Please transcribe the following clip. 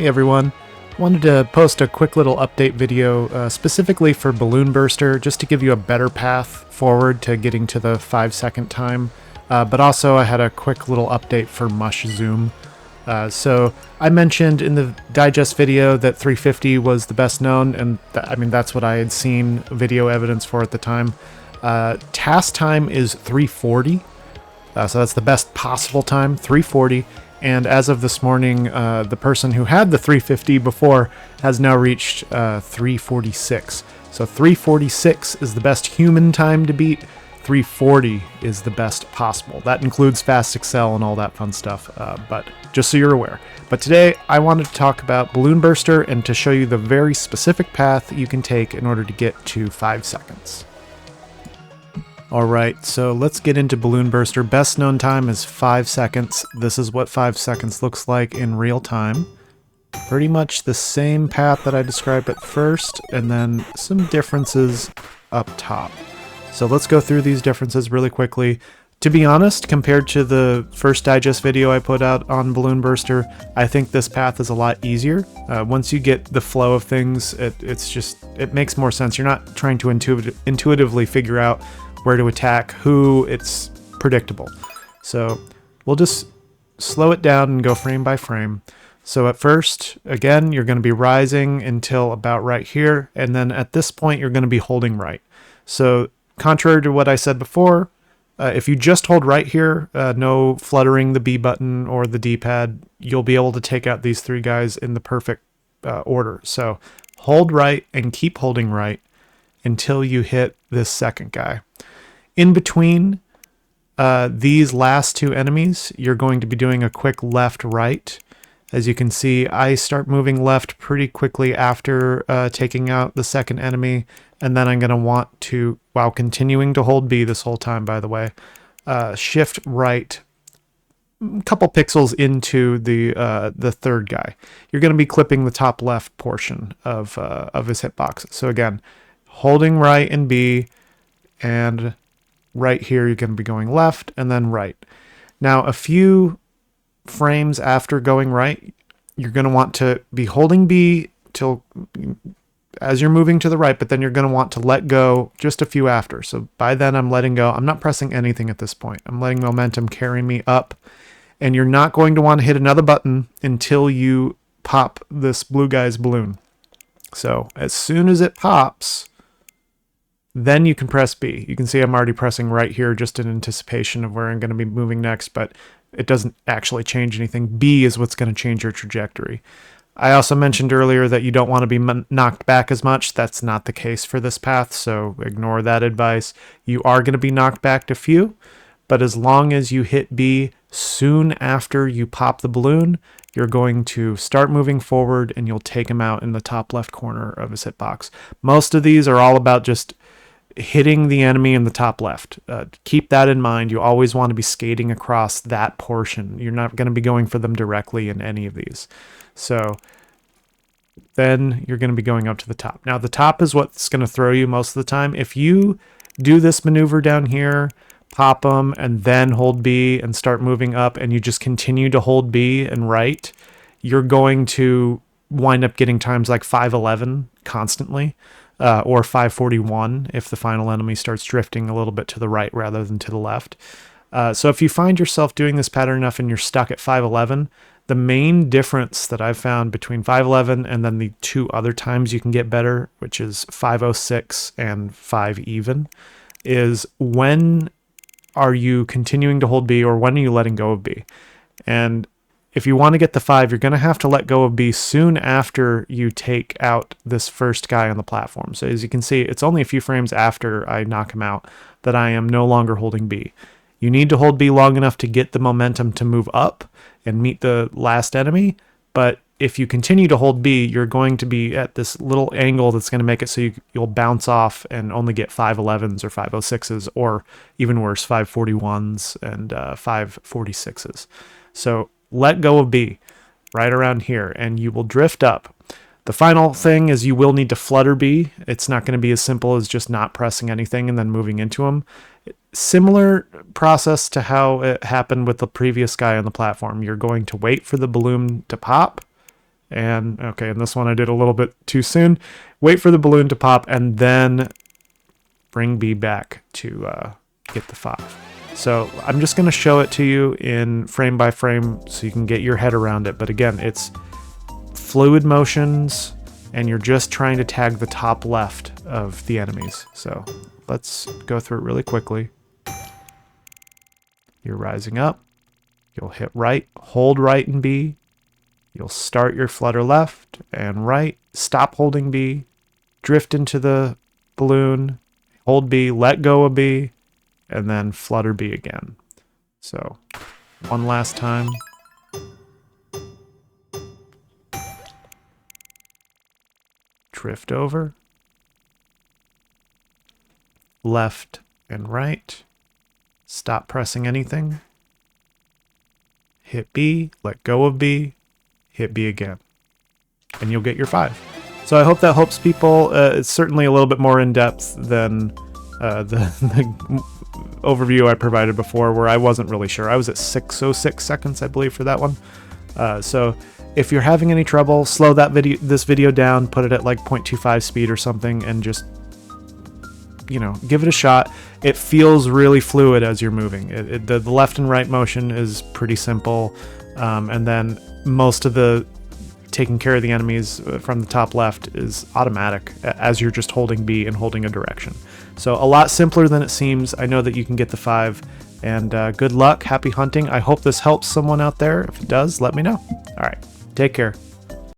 Hey everyone, wanted to post a quick little update video specifically for Balloon Burster just to give you a better path forward to getting to the 5-second time, but also I had a quick little update for Mushzoom. So I mentioned in the digest video that 350 was the best known, and that's what I had seen video evidence for at the time. TAS time is 340, so that's the best possible time, 340. And as of this morning, the person who had the 350 before has now reached 346. So 346 is the best human time to beat. 340 is the best possible. That includes fast excel and all that fun stuff, but just so you're aware. But today I wanted to talk about Balloon Burster and to show you the very specific path you can take in order to get to 5 seconds. Alright, so let's get into Balloon Burster. Best known time is 5 seconds. This is what 5 seconds looks like in real time. Pretty much the same path that I described at first, and then some differences up top. So let's go through these differences really quickly. To be honest, compared to the first digest video I put out on Balloon Burster, I think this path is a lot easier. Once you get the flow of things, it makes more sense. You're not trying to intuitively figure out where to attack, who, it's predictable. So we'll just slow it down and go frame by frame. So at first, again, you're going to be rising until about right here, and then at this point you're going to be holding right. So contrary to what I said before, if you just hold right here, no fluttering the B button or the D-pad, you'll be able to take out these three guys in the perfect order. So hold right and keep holding right until you hit this second guy. In between these last two enemies, you're going to be doing a quick left-right. As you can see, I start moving left pretty quickly after taking out the second enemy, and then I'm going to want to, while continuing to hold B this whole time, by the way, shift right a couple pixels into the third guy. You're going to be clipping the top left portion of his hitbox. So again, holding right and B, and right here you're going to be going left and then right. Now a few frames after going right, you're going to want to be holding B till as you're moving to the right, but then you're going to want to let go just a few after. So by then I'm letting go. I'm not pressing anything at this point. I'm letting momentum carry me up, and you're not going to want to hit another button until you pop this blue guy's balloon. So as soon as it pops, then you can press B. You can see I'm already pressing right here just in anticipation of where I'm going to be moving next, but it doesn't actually change anything. B is what's going to change your trajectory. I also mentioned earlier that you don't want to be knocked back as much. That's not the case for this path, so ignore that advice. You are going to be knocked back a few, but as long as you hit B soon after you pop the balloon, you're going to start moving forward and you'll take him out in the top left corner of his hitbox. Most of these are all about just hitting the enemy in the top left. Keep that in mind. You always want to be skating across that portion. You're not going to be going for them directly in any of these. So then you're going to be going up to the top. Now the top is what's going to throw you most of the time. If you do this maneuver down here, pop them, and then hold B and start moving up, and you just continue to hold B and right, you're going to wind up getting times like 511 constantly. Or 541 if the final enemy starts drifting a little bit to the right rather than to the left. So if you find yourself doing this pattern enough and you're stuck at 511, the main difference that I've found between 511 and then the two other times you can get better, which is 506 and 5 even, is when are you continuing to hold B or when are you letting go of B? And if you want to get the 5, you're going to have to let go of B soon after you take out this first guy on the platform. So as you can see, it's only a few frames after I knock him out that I am no longer holding B. You need to hold B long enough to get the momentum to move up and meet the last enemy, but if you continue to hold B, you're going to be at this little angle that's going to make it so you'll bounce off and only get 511s or 506s, or even worse, 541s and 546s. So let go of B right around here and you will drift up. The final thing is you will need to flutter B. It's not going to be as simple as just not pressing anything and then moving into him. Similar process to how it happened with the previous guy on the platform. You're going to wait for the balloon to pop And okay, and this one I did a little bit too soon. Wait for the balloon to pop and then bring B back to get the 5. So I'm just going to show it to you in frame by frame so you can get your head around it. But again, it's fluid motions and you're just trying to tag the top left of the enemies. So let's go through it really quickly. You're rising up. You'll hit right, hold right and B. You'll start your flutter left and right, stop holding B, drift into the balloon, hold B, let go of B, and then flutter B again. So, one last time. Drift over. Left and right. Stop pressing anything. Hit B, let go of B, hit B again, and you'll get your 5. So I hope that helps people. It's certainly a little bit more in depth than the overview I provided before, where I wasn't really sure. I was at 606 seconds, I believe, for that one. So if you're having any trouble, slow this video down, put it at like 0.25 speed or something, and just, you know, give it a shot. It feels really fluid as you're moving. The left and right motion is pretty simple, and then most of the taking care of the enemies from the top left is automatic as you're just holding B and holding a direction. So a lot simpler than it seems. I know that you can get the 5, and good luck, happy hunting. I hope this helps someone out there. If it does, let me know. All right, take care.